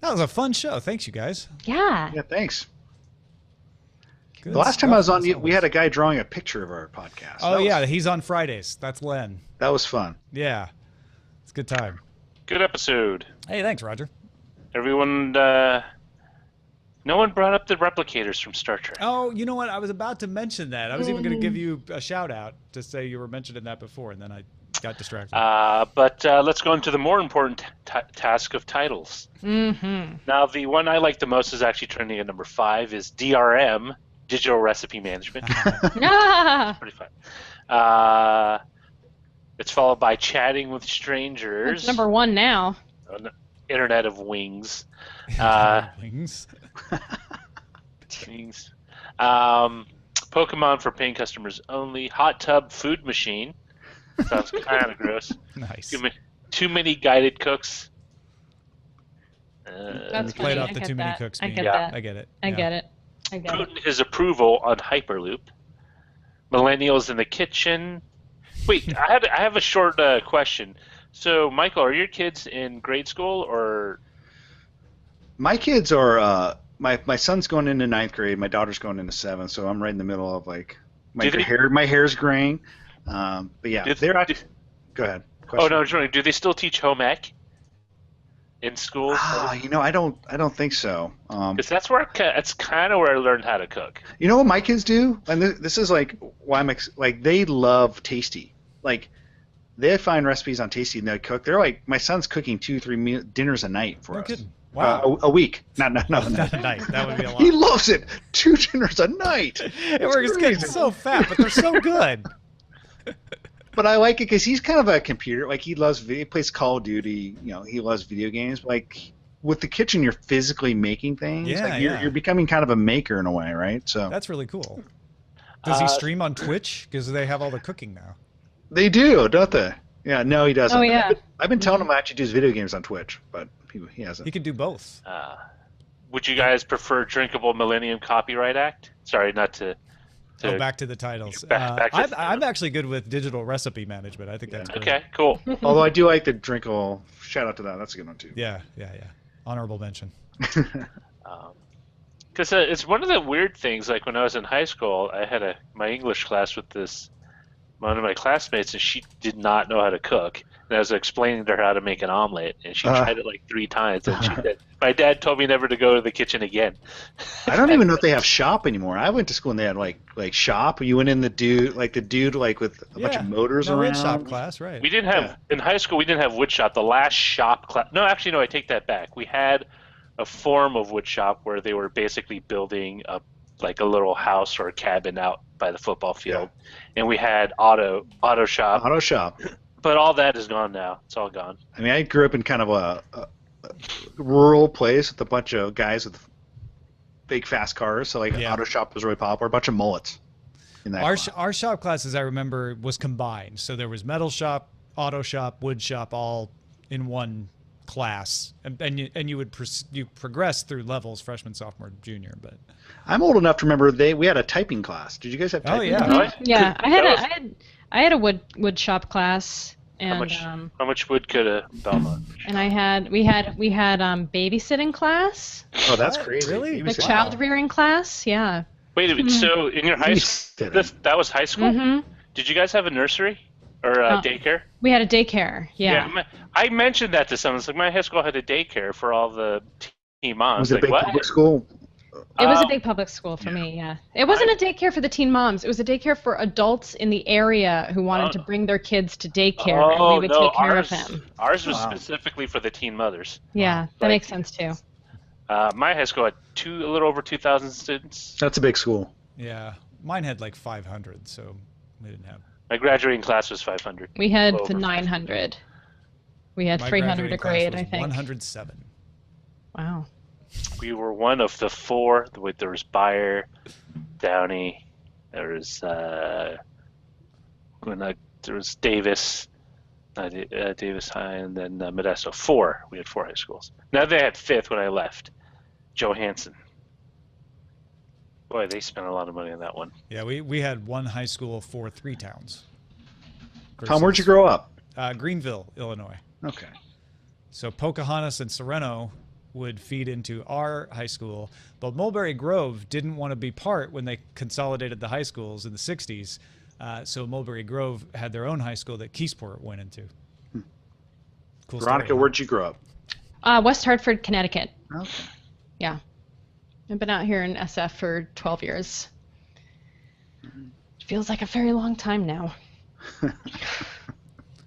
That was a fun show. Thanks, you guys. Yeah. Yeah, thanks. Good The last time I was on, stuff, we had a guy drawing a picture of our podcast. Oh, yeah, he's on Fridays. That's Len. That was fun. Yeah. It's a good time. Good episode. Hey, thanks, Roger. Everyone, no one brought up the replicators from Star Trek. Oh, you know what? I was about to mention that. I was even going to give you a shout-out to say you were mentioning that before, and then I got distracted. But let's go into the more important task of titles. Mm-hmm. Now, the one I like the most is actually trending at number 5 is DRM, Digital Recipe Management. Pretty fun. It's followed by Chatting with Strangers. It's number 1 now. Internet of Wings. Wings. Wings. Pokemon for paying customers only. Hot Tub Food Machine. Sounds kind of gross. Nice. Too many guided cooks. That's played funny. off I the get Too Many that. Cooks I meme. get Yeah. that. I get it. I Yeah. get it. I get it. Putin his approval on Hyperloop. Millennials in the kitchen. Wait, I have a short question. So, Michael, are your kids in grade school or? My kids are. My son's going into 9th grade. My daughter's going into 7th. So I'm right in the middle of like my hair's graying. But yeah, Go ahead. Question. Oh no, I was wondering, do they still teach home ec in school? I don't think so. Because that's kind of where I learned how to cook. You know what my kids do? And this is like why I'm like they love Tasty. Like they find recipes on Tasty and they cook. They're like my son's cooking 2-3 dinners a night for No us. kidding. Wow. A week. Not Not a night. That would be a lot. He loves it. 2 dinners a night. We're getting so fat, but they're so good. But I like it because he's kind of a computer. Like he plays Call of Duty. You know, he loves video games. Like with the kitchen, you're physically making things. Yeah, like you're becoming kind of a maker in a way, right? So That's really cool. Does he stream on Twitch? Because they have all the cooking now. they do, don't they? Yeah. No, he doesn't. Oh, yeah. I've been telling him I actually does video games on Twitch, but he hasn't. He can do both. Would you guys prefer Drinkable Millennium Copyright Act? Sorry, not to. Go back to the titles. Back to I'm actually good with digital recipe management. I think that's great. Okay, cool. Although I do like the drinkable. Shout out to that. That's a good one too. Yeah. Honorable mention. Because it's one of the weird things. Like when I was in high school, I had my English class with one of my classmates, and she did not know how to cook. And I was explaining to her how to make an omelet, and she tried it like 3 times, and she did. My dad told me never to go to the kitchen again. I don't even know if they have shop anymore. I went to school and they had like shop. You went in the dude with a bunch of motors around. Shop class, right? We didn't have in high school. We didn't have wood shop. The last shop class. No, actually, no. I take that back. We had a form of wood shop where they were basically building a little house or a cabin out by the football field, and we had auto shop. Auto shop. But all that is gone now. It's all gone. I mean, I grew up in kind of a rural place with a bunch of guys with big fast cars, so auto shop was really popular. A bunch of mullets in that Our shop classes, I remember, was combined. So there was metal shop, auto shop, wood shop, all in one class, and you would progress through levels, freshman, sophomore, junior. But I'm old enough to remember we had a typing class. Did you guys have typing? Yeah, I had a wood shop class. And how much wood could a Belmont? And we had babysitting class. Oh, that's crazy! Really? Like child rearing class, yeah. Wait a minute. So in your high school, that was high school? Mm-hmm. Did you guys have a nursery or daycare? We had a daycare. Yeah. I mentioned that to someone. It's like my high school had a daycare for all the teen moms. Was it a big public school? It was a big public school for me, yeah. It wasn't a daycare for the teen moms. It was a daycare for adults in the area who wanted to bring their kids to daycare, and we would take care of them. Ours was specifically for the teen mothers. Yeah, that makes sense too. My high school had a little over 2,000 students. That's a big school. Yeah, mine had like 500, so we didn't have. My graduating class was 500. We had the 900. We had 300 a grade, I think. 107. Wow. We were one of the 4. There was Bayer, Downey, there was Davis, Davis High, and then Modesto. 4. We had 4 high schools. Now they had 5th when I left. Johansson. Boy, they spent a lot of money on that one. Yeah, we had one high school for 3 towns. Tom, where'd you grow up? Greenville, Illinois. Okay. So Pocahontas and Sereno would feed into our high school, but Mulberry Grove didn't want to be part when they consolidated the high schools in the 60s. So Mulberry Grove had their own high school that Keysport went into. Cool Veronica, story. where'd you grow up? West Hartford, Connecticut. Okay. Yeah. I've been out here in SF for 12 years. It feels like a very long time now.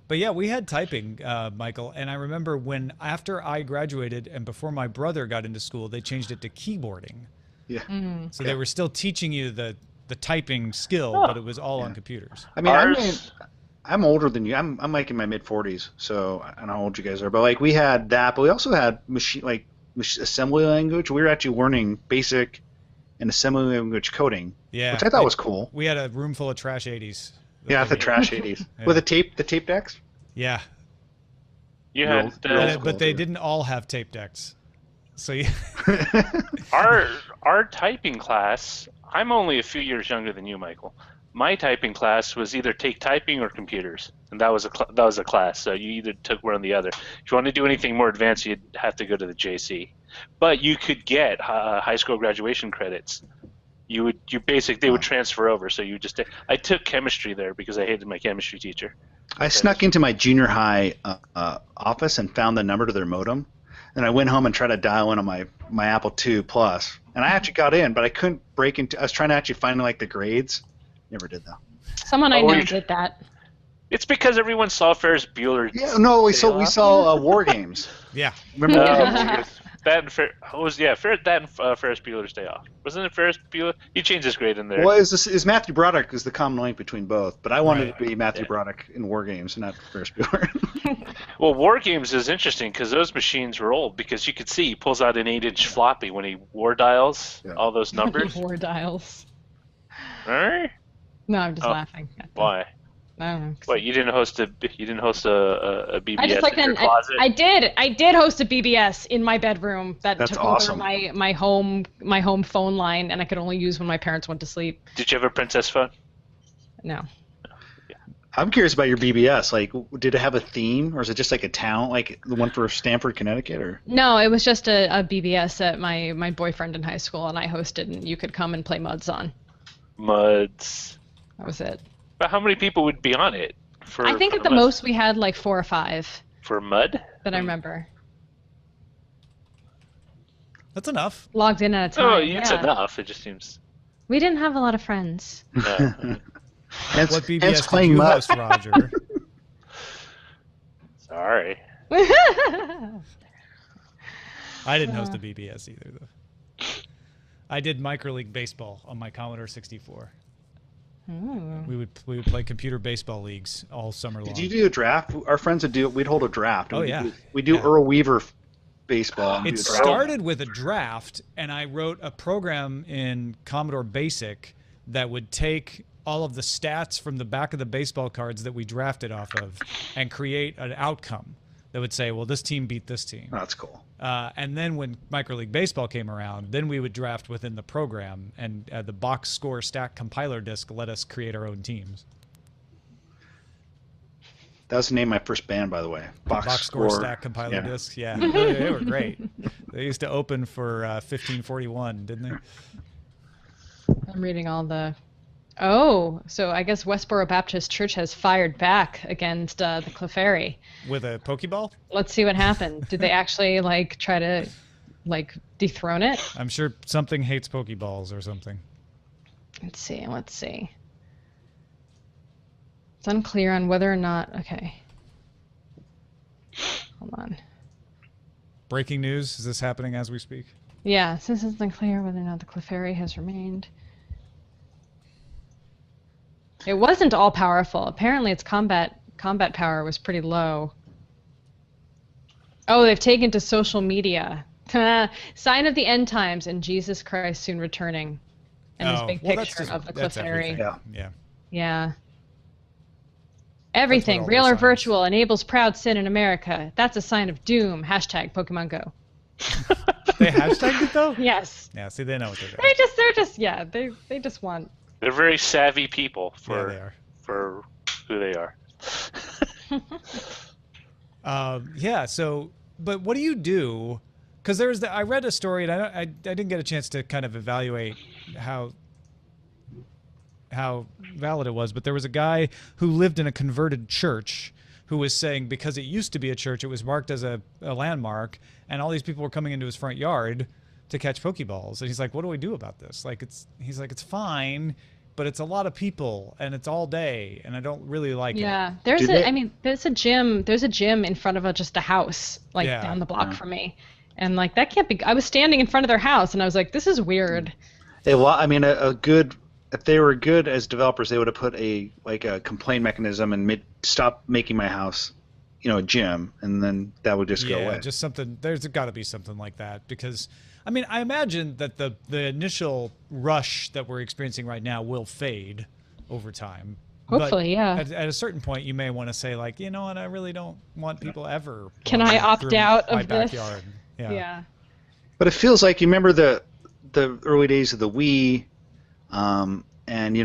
But yeah, we had typing, Michael, and I remember when after I graduated and before my brother got into school, they changed it to keyboarding. Yeah. So they were still teaching you the typing skill, but it was all on computers. I mean, I'm older than you. I'm like in my mid 40s, so I don't know how old you guys are. But like we had that, but we also had assembly language. We were actually learning basic and assembly language coding, which I thought was cool. We had a room full of trash 80s. Yeah, the trash 80s with the tape decks. Yeah. You had, but they didn't all have tape decks. So you... our typing class. I'm only a few years younger than you, Michael. My typing class was either take typing or computers, and that was a class. So you either took one or the other. If you want to do anything more advanced, you'd have to go to the JC. But you could get high school graduation credits. They would transfer over. So I took chemistry there because I hated my chemistry teacher. I snuck into my junior high office and found the number to their modem, and I went home and tried to dial in on my Apple II Plus, and I actually got in, but I couldn't break into. I was trying to actually find like the grades. Never did though. Someone I know did that. It's because everyone saw Ferris Bueller. Yeah, no, we saw War Games. Yeah. Remember that and Ferris Bueller's Day Off. Wasn't it Ferris Bueller? He changed his grade in there. Well, is Matthew Broderick is the common link between both, but I wanted to be Matthew Broderick in War Games, not Ferris Bueller. Well, War Games is interesting because those machines were old because you could see he pulls out an 8-inch floppy when he war dials all those numbers. War dials. Right? No, I'm just laughing. Why? I don't know. What, you didn't host a BBS I just in your closet? I did host a BBS in my bedroom that took over my home phone line, and I could only use when my parents went to sleep. Did you have a princess phone? No. I'm curious about your BBS. Like, did it have a theme, or is it just like a town, like the one for Stamford, Connecticut, or? No, it was just a BBS that my boyfriend in high school and I hosted, and you could come and play Muds on. Muds. That was it. But how many people would be on it? I think at the most we had like 4 or 5. For Mud? That I remember. That's enough. Logged in at a time. Oh, it's enough. It just seems. We didn't have a lot of friends. What BBS did you host, Roger? Sorry. I didn't host a BBS either, though. I did microleague baseball on my Commodore 64. We would play computer baseball leagues all summer long. Did you do a draft? Our friends would do. We'd hold a draft. Oh yeah. We do Earl Weaver baseball. It started with a draft, and I wrote a program in Commodore Basic that would take all of the stats from the back of the baseball cards that we drafted off of and create an outcome that would say, well, this team beat this team. Oh, that's cool. And then when microleague baseball came around, then we would draft within the program, and the box score stack compiler disk let us create our own teams. That was the name of my first band, by the way. Box score stack compiler disks. Yeah, they were great. They used to open for 1541, didn't they? I'm reading all the. Oh, so I guess Westboro Baptist Church has fired back against the Clefairy. With a Pokeball? Let's see what happened. Did they actually try to dethrone it? I'm sure something hates Pokeballs or something. Let's see. It's unclear on whether or not. Okay. Hold on. Breaking news. Is this happening as we speak? Yeah, since it's unclear whether or not the Clefairy has remained. It wasn't all powerful. Apparently its combat power was pretty low. Oh, they've taken to social media. Sign of the end times and Jesus Christ soon returning. And this big picture of the Clefairy. Yeah. Everything, real or virtual, enables proud sin in America. That's a sign of doom. Hashtag Pokemon Go. They hashtagged it though? Yes. Yeah, see, they know what they're doing. They just want. They're very savvy people for they are. For who they are. Yeah. So, but what do you do Because I read a story, and I didn't get a chance to kind of evaluate how valid it was, but there was a guy who lived in a converted church who was saying because it used to be a church, it was marked as a landmark, and all these people were coming into his front yard to catch Pokeballs. And he's like, what do we do about this? Like, he's like, it's fine, but it's a lot of people, and it's all day, and I don't really like it. Yeah, there's a gym in front of just a house, like down the block from me. And like, that can't be, I was standing in front of their house, and I was like, this is weird. I mean, if they were good as developers, they would have put a complaint mechanism and stop making my house, a gym, and then that would just go away. Yeah, just something. There's got to be something like that, because, I mean, I imagine that the initial rush that we're experiencing right now will fade over time. Hopefully, but yeah. At a certain point, you may want to say, like, you know what, I really don't want people ever. Can I opt out of this? Backyard. Yeah. But it feels like, you remember the early days of the Wii. And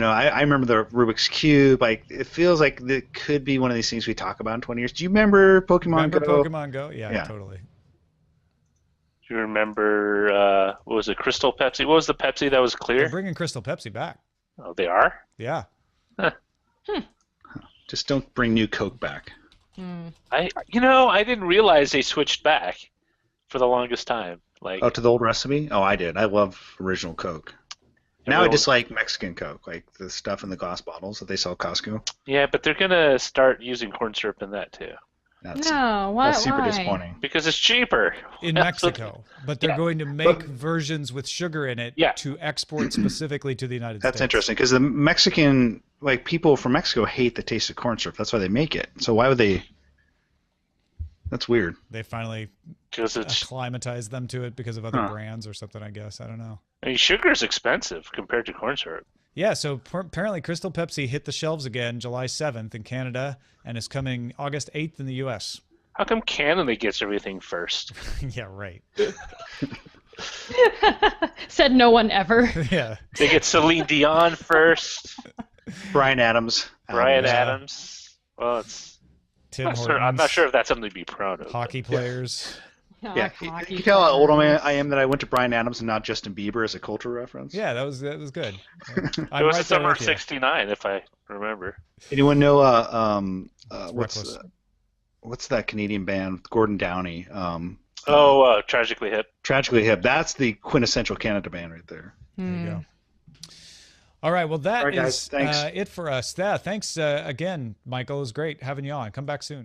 I remember the Rubik's Cube. Like, it feels like it could be one of these things we talk about in 20 years. Do you remember Pokemon Go? Pokemon Go? Yeah, totally. Do you remember what was it, Crystal Pepsi? What was the Pepsi that was clear? They're bringing Crystal Pepsi back. Oh, they are? Yeah. Huh. Just don't bring new Coke back. I didn't realize they switched back for the longest time. Like, to the old recipe? Oh, I did. I love original Coke. Now I just like Mexican Coke, like the stuff in the glass bottles that they sell at Costco. Yeah, but they're gonna start using corn syrup in that too. That's super disappointing. Because it's cheaper in Mexico, but they're going to make versions with sugar in it to export specifically to the United States. That's interesting, because the Mexican, people from Mexico hate the taste of corn syrup. That's why they make it. So why would they? That's weird. They finally acclimatized them to it because of other brands or something, I guess. I don't know. I mean, sugar is expensive compared to corn syrup. Yeah, so apparently Crystal Pepsi hit the shelves again July 7th in Canada and is coming August 8th in the U.S. How come Canada gets everything first? Yeah, right. Said no one ever. Yeah. They get Celine Dion first. Bryan Adams. Adams. Well, it's... I'm not sure if that's something to be proud of. Hockey players. Yeah, you can tell how old I am that I went to Bryan Adams and not Justin Bieber as a cultural reference. Yeah, that was good. It was the summer of '69, if I remember. Anyone know what's that Canadian band, Gordon Downey? Tragically Hip. Tragically Hip. That's the quintessential Canada band right there. There you go. All right, well, that is it for us. Yeah, thanks again, Michael. It was great having you on. Come back soon.